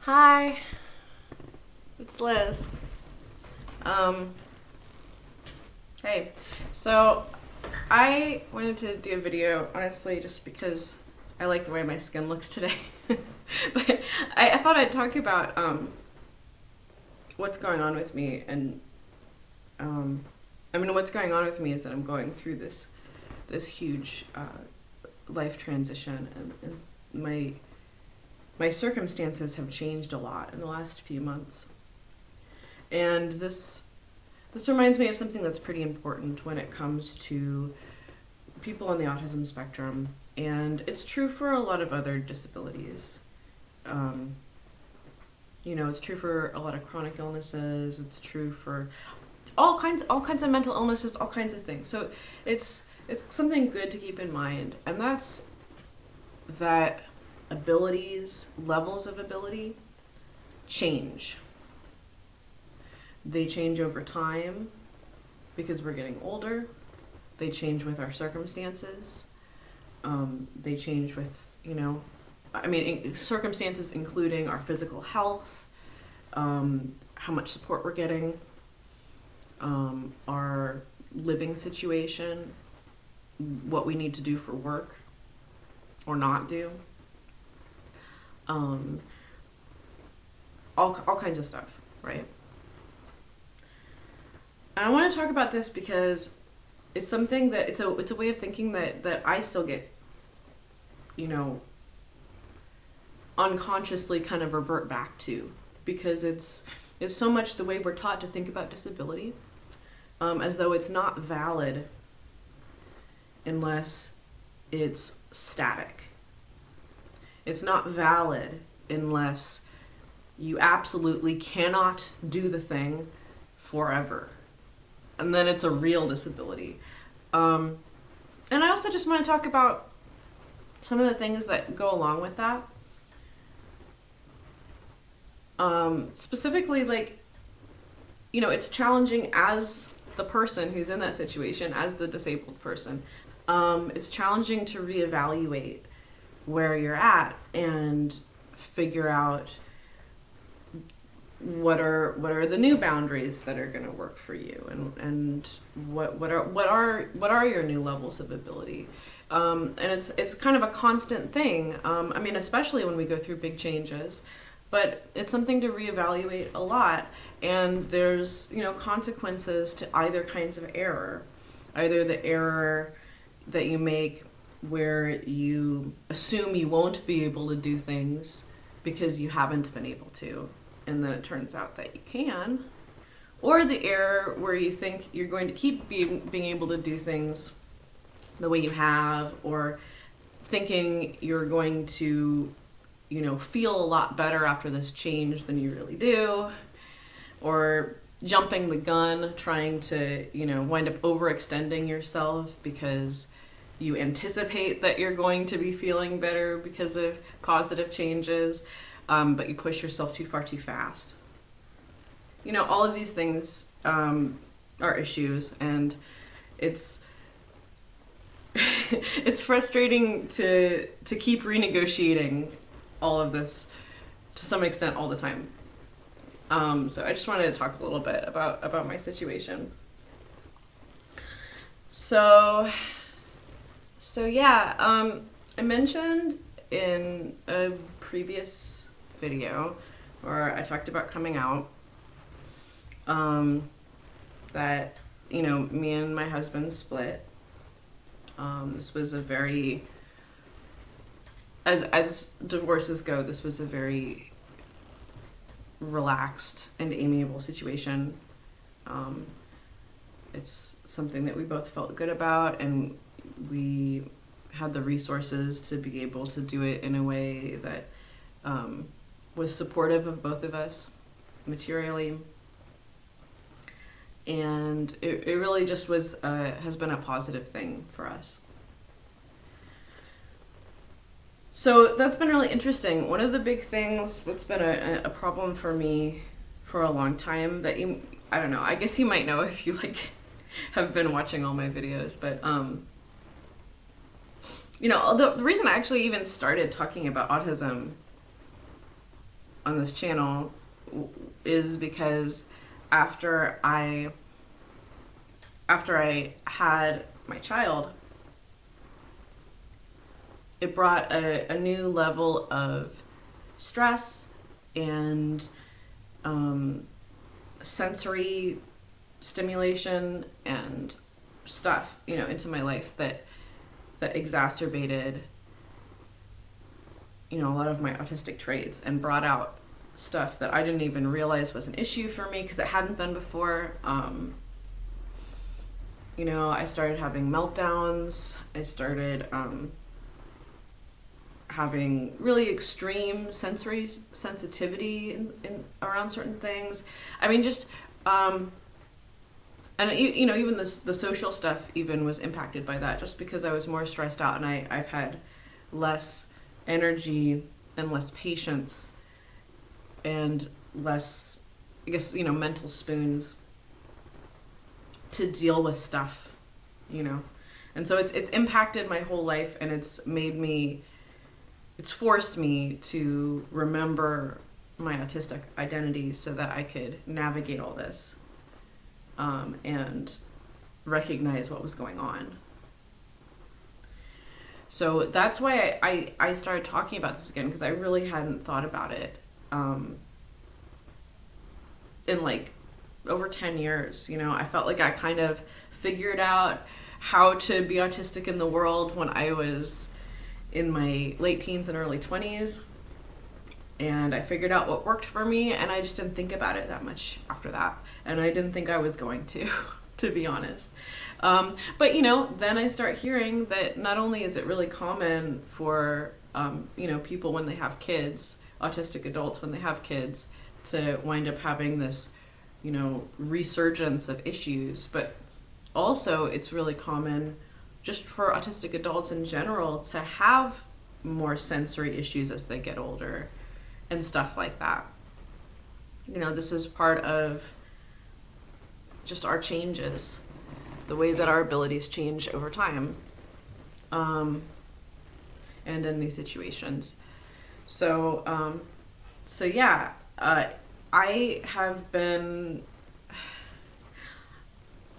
Hi, it's Liz. Um, hey, so I wanted to do a video, honestly, just because I like the way my skin looks today. But I thought I'd talk about what's going on with me, and what's going on with me is that I'm going through this huge life transition, and my circumstances have changed a lot in the last few months. And this reminds me of something that's pretty important when it comes to people on the autism spectrum, and it's true for a lot of other disabilities. Um, it's true for a lot of chronic illnesses. It's true for all kinds of mental illnesses, all kinds of things. So it's something good to keep in mind, and that's that levels of ability change. They change over time because we're getting older. They change with our circumstances. They change with, circumstances including our physical health, how much support we're getting, our living situation, what we need to do for work or not do. All kinds of stuff, right? And I want to talk about this because it's something that it's a way of thinking that I still get, unconsciously kind of revert back to, because it's so much the way we're taught to think about disability, as though it's not valid unless it's static. It's not valid unless you absolutely cannot do the thing forever. And then it's a real disability. And I also just want to talk about some of the things that go along with that. Specifically, it's challenging as the person who's in that situation, as the disabled person. It's challenging to reevaluate where you're at and figure out what are the new boundaries that are going to work for you, and what are your new levels of ability, and it's kind of a constant thing. Especially when we go through big changes, but it's something to reevaluate a lot. And there's consequences to either kinds of error, either the error that you make where you assume you won't be able to do things because you haven't been able to, and then it turns out that you can, or the error where you think you're going to keep being able to do things the way you have, or thinking you're going to, feel a lot better after this change than you really do, or jumping the gun, trying to, wind up overextending yourself because you anticipate that you're going to be feeling better because of positive changes, but you push yourself too far too fast. All of these things are issues, and it's it's frustrating to keep renegotiating all of this to some extent all the time. So I just wanted to talk a little bit about my situation. So yeah, I mentioned in a previous video where I talked about coming out, that, me and my husband split. This was a very, as divorces go, this was a very relaxed and amiable situation. It's something that we both felt good about, and we had the resources to be able to do it in a way that was supportive of both of us materially. And it really just has been a positive thing for us. So that's been really interesting. One of the big things that's been a problem for me for a long time, that I don't know, I guess you might know if you have been watching all my videos, but the reason I actually even started talking about autism on this channel is because after I had my child, it brought a new level of stress and sensory stimulation and stuff, into my life that exacerbated, a lot of my autistic traits and brought out stuff that I didn't even realize was an issue for me because it hadn't been before. I started having meltdowns. I started having really extreme sensory sensitivity in around certain things. I mean, just and even the social stuff even was impacted by that, just because I was more stressed out and I've had less energy and less patience and less, I guess, mental spoons to deal with stuff, and so it's impacted my whole life, and it's forced me to remember my autistic identity so that I could navigate all this, and recognize what was going on. So that's why I started talking about this again, because I really hadn't thought about it in like over 10 years. I felt like I kind of figured out how to be autistic in the world when I was in my late teens and early 20s. And I figured out what worked for me, and I just didn't think about it that much after that. And I didn't think I was going to be honest. But, then I start hearing that not only is it really common for, people when they have kids, autistic adults when they have kids, to wind up having this, resurgence of issues, but also it's really common just for autistic adults in general to have more sensory issues as they get older and stuff like that. This is part of just our changes, the way that our abilities change over time, and in new situations. So yeah, I have been,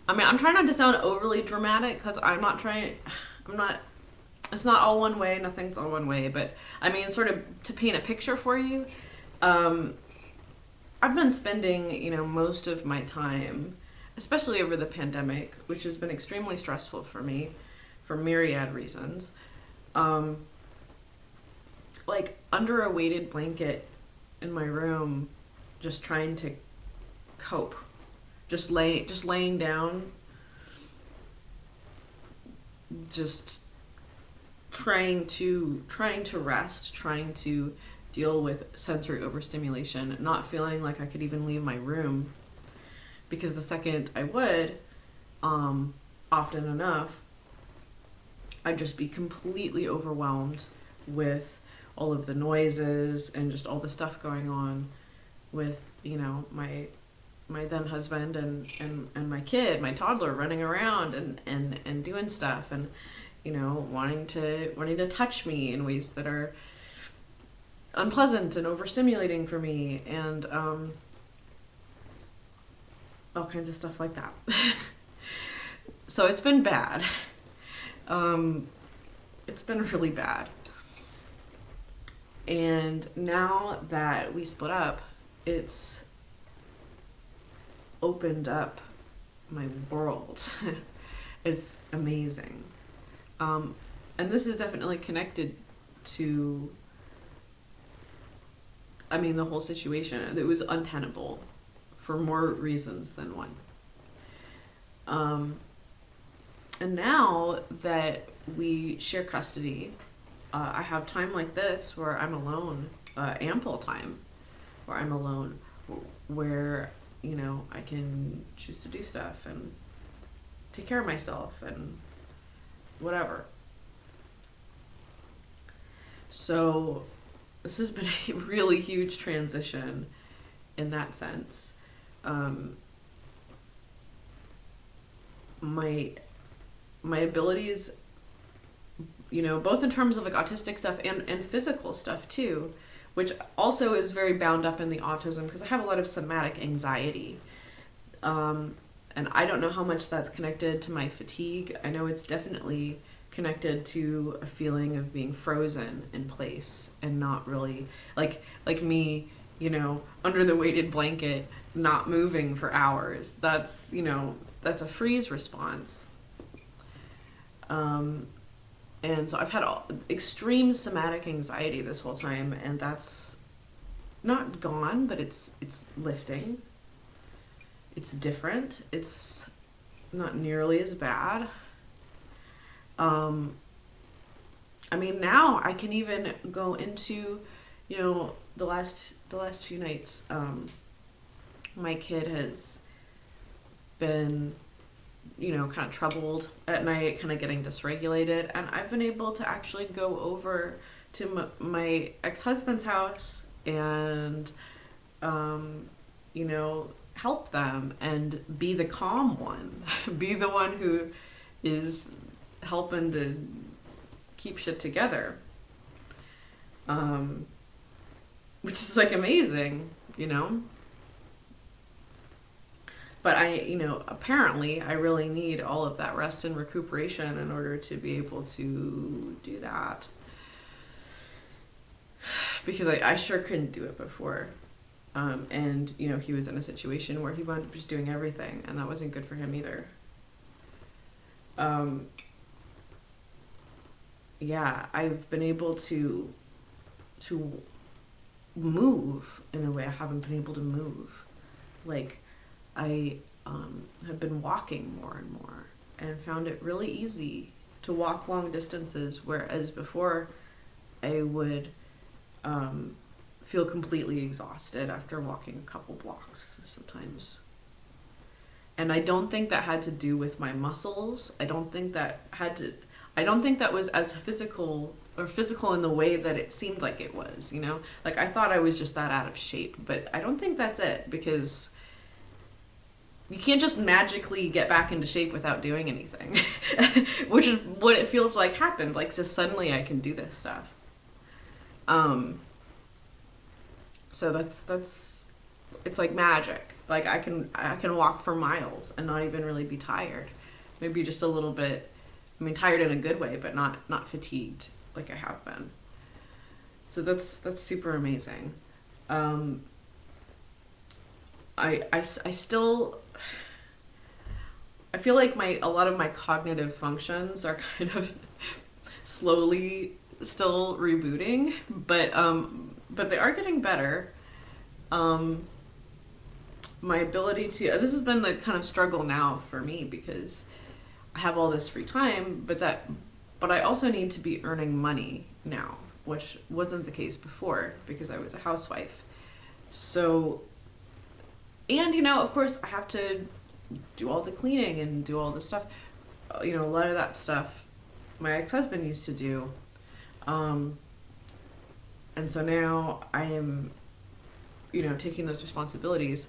I'm trying not to sound overly dramatic, because it's not all one way, nothing's all one way, but sort of to paint a picture for you, I've been spending, most of my time, especially over the pandemic, which has been extremely stressful for me for myriad reasons, like under a weighted blanket in my room, just trying to cope, just laying down, just trying to rest, trying to deal with sensory overstimulation, not feeling like I could even leave my room, because the second I would, often enough, I'd just be completely overwhelmed with all of the noises and just all the stuff going on with, my then husband and my kid, my toddler, running around and doing stuff, and wanting to touch me in ways that are unpleasant and overstimulating for me, and all kinds of stuff like that. So it's been bad. It's been really bad. And now that we split up, it's opened up my world. It's amazing. And this is definitely connected to, the whole situation. It was untenable for more reasons than one. And now that we share custody, I have time like this where I'm alone, ample time where I'm alone, where, I can choose to do stuff and take care of myself and whatever. So this has been a really huge transition in that sense. My abilities, both in terms of like autistic stuff and physical stuff too, which also is very bound up in the autism because I have a lot of somatic anxiety. And I don't know how much that's connected to my fatigue. I know it's definitely connected to a feeling of being frozen in place and not really like me, under the weighted blanket, not moving for hours. That's that's a freeze response. And so I've had extreme somatic anxiety this whole time, and that's not gone, but it's lifting. It's different. It's not nearly as bad. I mean, now I can even go into, the last few nights, my kid has been, kind of troubled at night, kind of getting dysregulated, and I've been able to actually go over to my ex-husband's house and, help them and be the calm one, be the one who is helping to keep shit together, which is like amazing, But apparently I really need all of that rest and recuperation in order to be able to do that. Because I sure couldn't do it before. And, he was in a situation where he wound up just doing everything, and that wasn't good for him either. Yeah, I've been able to move in a way I haven't been able to move. Like, I have been walking more and more and found it really easy to walk long distances, whereas before I would feel completely exhausted after walking a couple blocks sometimes. And I don't think that had to do with my muscles. I don't think that was as physical in the way that it seemed like it was, Like, I thought I was just that out of shape, but I don't think that's it, because you can't just magically get back into shape without doing anything, which is what it feels like happened. Like, just suddenly I can do this stuff. So that's it's like magic. Like, I can walk for miles and not even really be tired. Maybe just a little bit, tired in a good way, but not fatigued like I have been. So that's super amazing. I still, I feel like a lot of my cognitive functions are kind of slowly still rebooting, but they are getting better. My ability to, this has been the kind of struggle now for me, because I have all this free time, but I also need to be earning money now, which wasn't the case before because I was a housewife. So, and of course I have to do all the cleaning and do all the stuff. A lot of that stuff my ex-husband used to do. And so now I am, taking those responsibilities.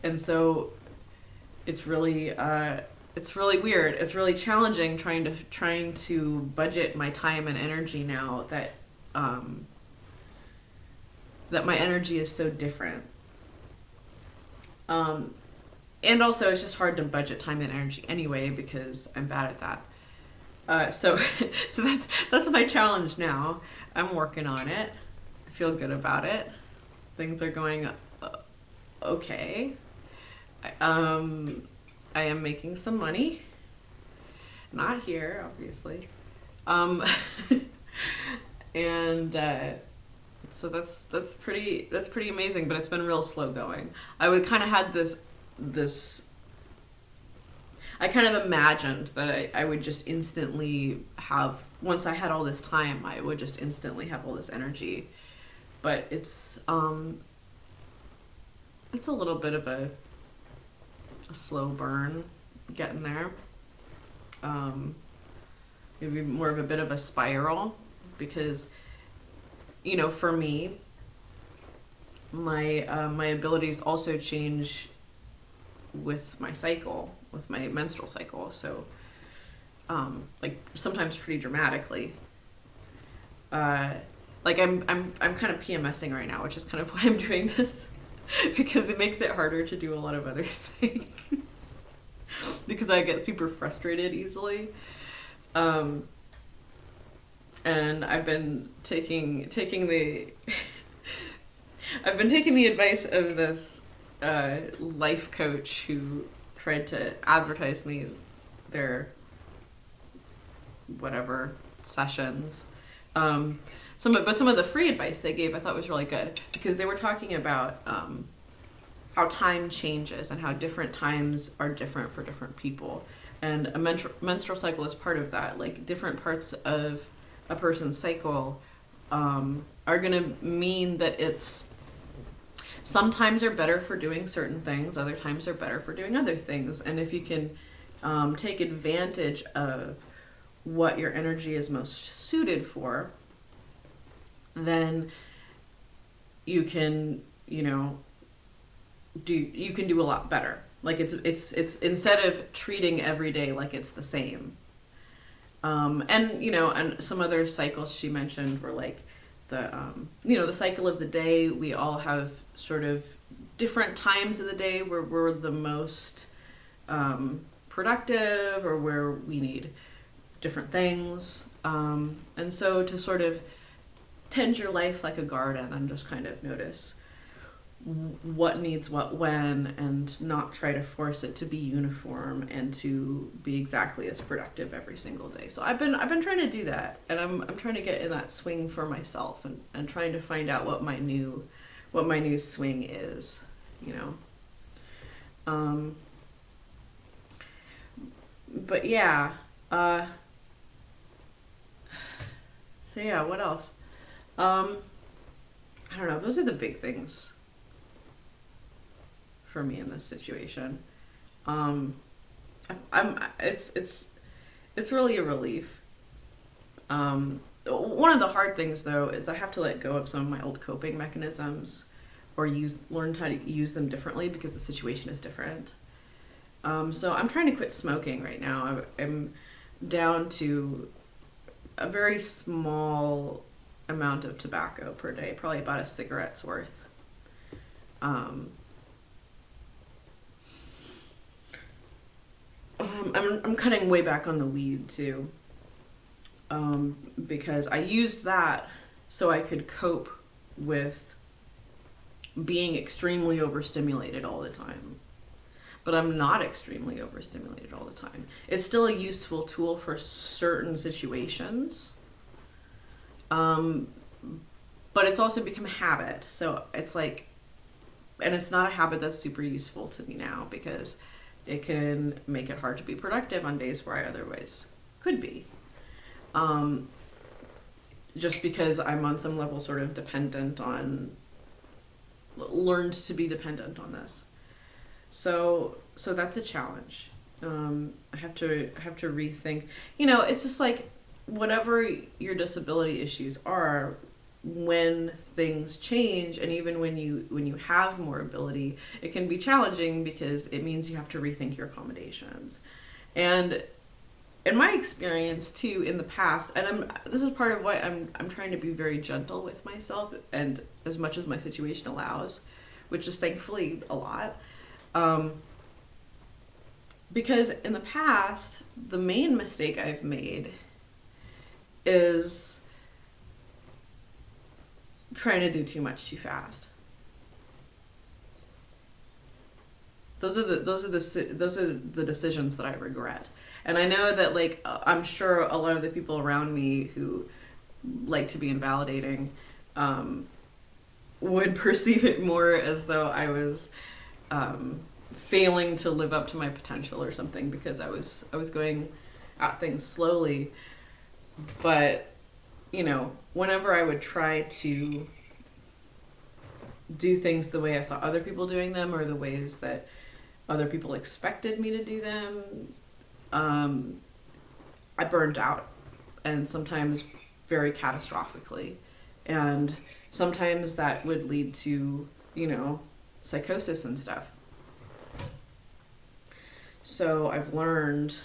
And so it's really weird. It's really challenging trying to budget my time and energy now that my energy is so different. And also it's just hard to budget time and energy anyway because I'm bad at that. So that's my challenge now. I'm working on it. I feel good about it. Things are going okay. I am making some money. Not here, obviously. And so that's pretty amazing, but it's been real slow going. I would kind of had this I kind of imagined that I would just instantly have, once I had all this time, I would just instantly have all this energy. But it's a little bit of a slow burn getting there. Maybe more of a bit of a spiral, because for me, my abilities also change with my cycle, with my menstrual cycle. So like sometimes pretty dramatically. like I'm kind of PMSing right now, which is kind of why I'm doing this, because it makes it harder to do a lot of other things because I get super frustrated easily. And I've been taking the I've been taking the advice of this life coach who tried to advertise me their whatever sessions. Some of the free advice they gave I thought was really good, because they were talking about how time changes and how different times are different for different people, and a menstrual cycle is part of that. Like, different parts of a person's cycle are going to mean that it's sometimes are better for doing certain things, other times are better for doing other things. And if you can take advantage of what your energy is most suited for, then you can, do a lot better. Like, it's instead of treating every day like it's the same. And some other cycles she mentioned were like the cycle of the day. We all have sort of different times of the day where we're the most productive, or where we need different things. And so to sort of tend your life like a garden and just kind of notice what needs what when, and not try to force it to be uniform and to be exactly as productive every single day. So I've been trying to do that, and I'm trying to get in that swing for myself, and trying to find out what my new swing is, but yeah. So yeah, what else? I don't know. Those are the big things for me in this situation. It's really a relief. One of the hard things, though, is I have to let go of some of my old coping mechanisms, or learn how to use them differently, because the situation is different. So I'm trying to quit smoking right now. I'm down to a very small amount of tobacco per day, probably about a cigarette's worth. I'm cutting way back on the weed too, because I used that so I could cope with being extremely overstimulated all the time. But I'm not extremely overstimulated all the time. It's still a useful tool for certain situations, but it's also become a habit. So it's like, and it's not a habit that's super useful to me now, because it can make it hard to be productive on days where I otherwise could be. Just because I'm on some level sort of learned to be dependent on this. So that's a challenge. I have to rethink. It's just like, whatever your disability issues are, when things change, and even when you have more ability, it can be challenging, because it means you have to rethink your accommodations. And in my experience too, in the past, and this is part of why I'm trying to be very gentle with myself, and as much as my situation allows, which is thankfully a lot. Because in the past, the main mistake I've made is trying to do too much too fast. Those are the decisions that I regret. And I know that, like, I'm sure a lot of the people around me who like to be invalidating would perceive it more as though I was failing to live up to my potential or something, because I was going at things slowly. But whenever I would try to do things the way I saw other people doing them, or the ways that other people expected me to do them, I burned out, and sometimes very catastrophically. And sometimes that would lead to, psychosis and stuff. So I've learned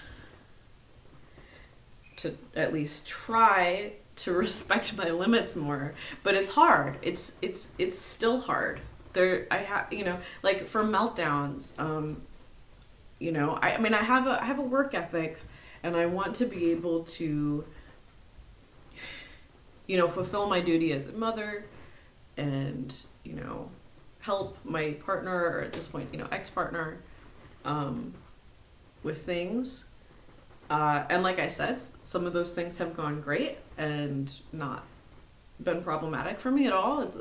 to at least try to respect my limits more. But it's hard. It's still hard. There, I have, like for meltdowns, I mean, I have a work ethic, and I want to be able to, fulfill my duty as a mother, and help my partner, or at this point, ex-partner, with things. And like I said, some of those things have gone great and not been problematic for me at all. It's,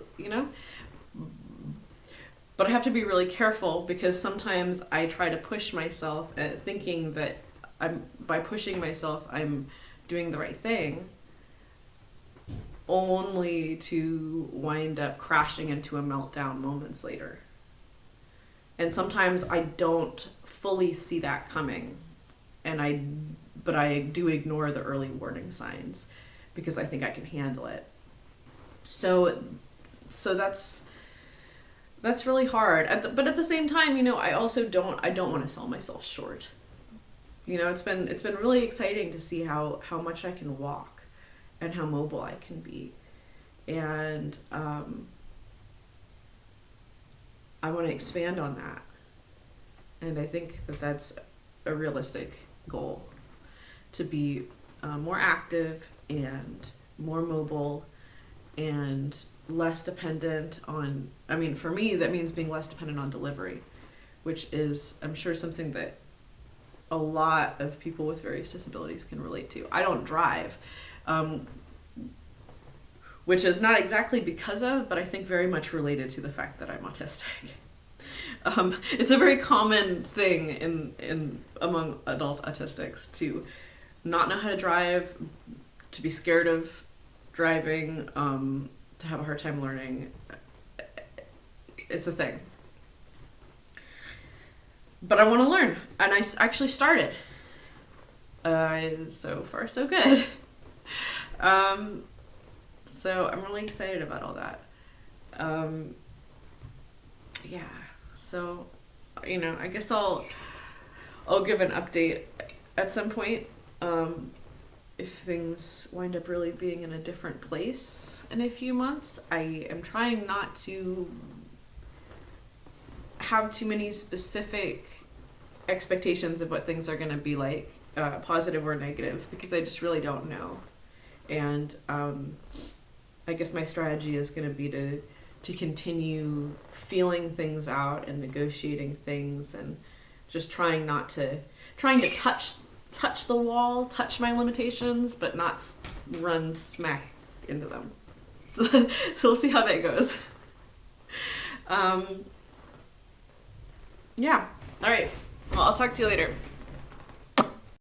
but I have to be really careful, because sometimes I try to push myself, thinking that by pushing myself, I'm doing the right thing, only to wind up crashing into a meltdown moments later. And sometimes I don't fully see that coming, but I do ignore the early warning signs because I think I can handle it. So that's really hard. But at the same time, I also don't want to sell myself short. It's been really exciting to see how much I can walk and how mobile I can be. And I want to expand on that. And I think that that's a realistic goal, to be more active and more mobile and less dependent on, for me, that means being less dependent on delivery, which is, I'm sure, something that a lot of people with various disabilities can relate to. I don't drive, which is not exactly because of, but I think very much related to the fact that I'm autistic. It's a very common thing in among adult autistics to not know how to drive, to be scared of driving, to have a hard time learning. It's a thing. But I want to learn, and I actually started. So far, so good. So I'm really excited about all that. Yeah. So, I guess I'll give an update at some point, if things wind up really being in a different place in a few months. I am trying not to have too many specific expectations of what things are going to be like, positive or negative, because I just really don't know. And I guess my strategy is going to be to continue feeling things out and negotiating things, and just trying to touch the wall, touch my limitations, but not run smack into them. So we'll see how that goes. Yeah. All right. Well, I'll talk to you later.